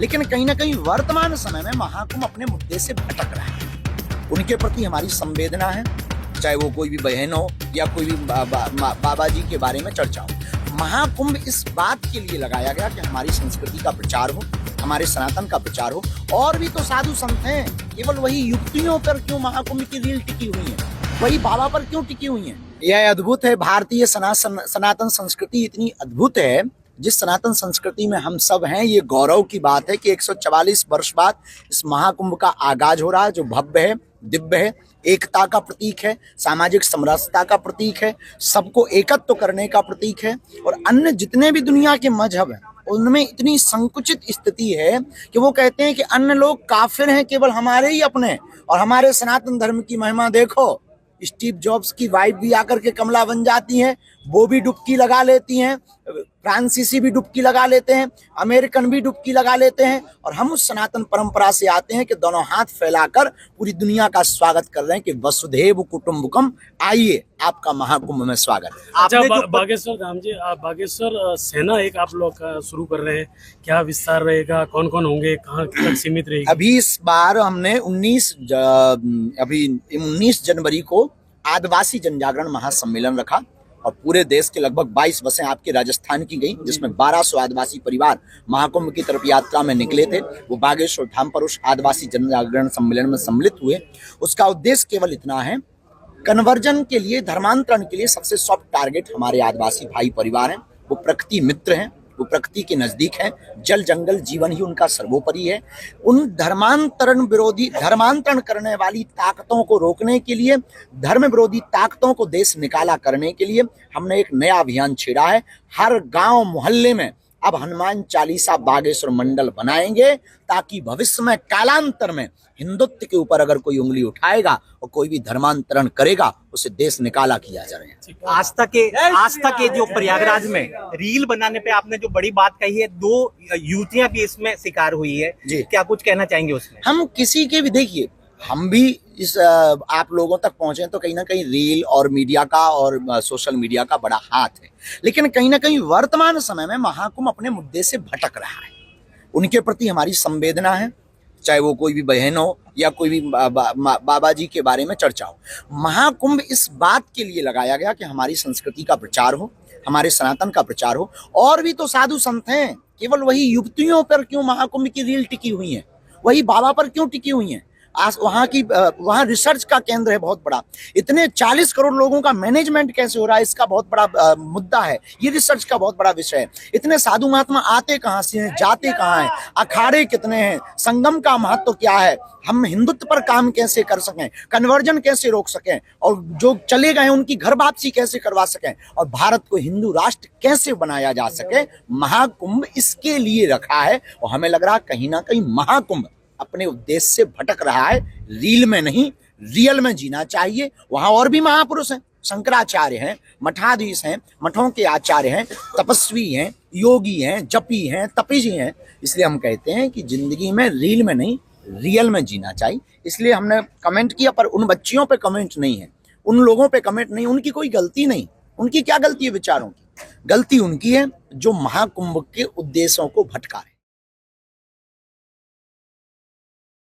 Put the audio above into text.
लेकिन कहीं ना कहीं वर्तमान समय में महाकुंभ अपने मुद्दे से भटक रहा है। उनके प्रति हमारी संवेदना है, चाहे वो कोई भी बहन हो या कोई भी बाबा जी के बारे में चर्चा हो। महाकुंभ इस बात के लिए लगाया गया कि हमारी संस्कृति का प्रचार हो, हमारे सनातन का प्रचार हो। और भी तो साधु संत हैं, केवल वही युक्तियों पर क्यों महाकुंभ की रील टिकी हुई है, वही बाबा पर क्यों टिकी हुई है। यह अद्भुत है। भारतीय सनातन संस्कृति इतनी अद्भुत है, जिस सनातन संस्कृति में हम सब हैं। ये गौरव की बात है कि 144 वर्ष बाद इस महाकुंभ का आगाज हो रहा है, जो भव्य है, दिव्य है, एकता का प्रतीक है, सामाजिक समरसता का प्रतीक है, सबको एकत्व करने का प्रतीक है। और अन्य जितने भी दुनिया के मजहब हैं, उनमें इतनी संकुचित स्थिति है कि वो कहते हैं कि अन्य लोग काफिर हैं, केवल हमारे ही अपने। और हमारे सनातन धर्म की महिमा देखो, स्टीव जॉब्स की वाइफ भी आकर के कमला बन जाती हैं, वो भी डुबकी लगा लेती हैं, फ्रांसीसी भी डुबकी लगा लेते हैं, अमेरिकन भी डुबकी लगा लेते हैं। और हम उस सनातन परंपरा से आते हैं कि दोनों हाथ फैलाकर पूरी दुनिया का स्वागत कर रहे हैं कि वसुधैव कुटुंबकम, आइए आपका महाकुंभ में स्वागत। अच्छा, बागेश्वर धाम जी, बागेश्वर सेना एक आप लोग शुरू कर रहे हैं, क्या विस्तार रहेगा, कौन कौन होंगे, कहाँ तक सीमित रहेगी? अभी इस बार हमने 19 जनवरी को आदिवासी जनजागरण महासम्मेलन रखा और पूरे देश के लगभग 22 बसें आपके राजस्थान की गई, जिसमें 1200 आदिवासी परिवार महाकुंभ की तरफ यात्रा में निकले थे। वो बागेश्वर धाम पर उस आदिवासी जनजागरण सम्मेलन में सम्मिलित हुए। उसका उद्देश्य केवल इतना है, कन्वर्जन के लिए, धर्मांतरण के लिए सबसे सॉफ्ट टारगेट हमारे आदिवासी भाई परिवार हैं। वो प्रकृति मित्र हैं, वो प्रकृति के नजदीक है, जल जंगल जीवन ही उनका सर्वोपरि है। उन धर्मांतरण करने वाली ताकतों को रोकने के लिए, धर्म विरोधी ताकतों को देश निकाला करने के लिए हमने एक नया अभियान छेड़ा है। हर गांव मोहल्ले में अब हनुमान चालीसा बागेश्वर मंडल बनाएंगे, ताकि भविष्य में, कालांतर में हिंदुत्व के ऊपर अगर कोई उंगली उठाएगा और कोई भी धर्मांतरण करेगा, उसे देश निकाला किया जा रहा है। आस्था के जो प्रयागराज में रील बनाने पे आपने जो बड़ी बात कही है, 2 युवतियां भी इसमें शिकार हुई है, क्या कुछ कहना चाहेंगे उसमें? हम किसी के भी, देखिए, हम भी इस आप लोगों तक पहुंचे तो कहीं ना कहीं रील और मीडिया का और सोशल मीडिया का बड़ा हाथ है। लेकिन कहीं ना कहीं वर्तमान समय में महाकुंभ अपने मुद्दे से भटक रहा है। उनके प्रति हमारी संवेदना है, चाहे वो कोई भी बहन हो या कोई भी बाबा जी के बारे में चर्चा हो। महाकुंभ इस बात के लिए लगाया गया कि हमारी संस्कृति का प्रचार हो, हमारे सनातन का प्रचार हो। और भी तो साधु संत हैं, केवल वही युक्तियों पर क्यों महाकुंभ की रील टिकी हुई है, वही बाबा पर क्यों टिकी हुई है। वहाँ रिसर्च का केंद्र है बहुत बड़ा। इतने 40 करोड़ लोगों का मैनेजमेंट कैसे हो रहा है, इसका बहुत बड़ा मुद्दा है। ये रिसर्च का बहुत बड़ा विषय है। इतने साधु महात्मा आते कहाँ से हैं, जाते कहाँ हैं, अखाड़े कितने हैं, संगम का महत्व क्या है, हम हिंदुत्व पर काम कैसे कर सकें, कन्वर्जन कैसे रोक सकें, और जो चले गए उनकी घर वापसी कैसे करवा सकें, और भारत को हिंदू राष्ट्र कैसे बनाया जा सके। महाकुंभ इसके लिए रखा है। और हमें लग रहा कहीं ना कहीं महाकुंभ अपने उद्देश्य से भटक रहा है। रील में नहीं, रियल में जीना चाहिए। वहां और भी महापुरुष हैं, शंकराचार्य हैं, मठाधीश हैं, मठों के आचार्य हैं, तपस्वी हैं, योगी हैं, जपी हैं, तपस्वी हैं। इसलिए हम कहते हैं कि जिंदगी में रील में नहीं, रियल में जीना चाहिए। इसलिए हमने कमेंट किया, पर उन बच्चियों पे कमेंट नहीं है, उन लोगों पे कमेंट नहीं। उनकी कोई गलती नहीं। उनकी क्या गलती है? विचारों की गलती उनकी है जो महाकुंभ के उद्देश्यों को भटका रहे।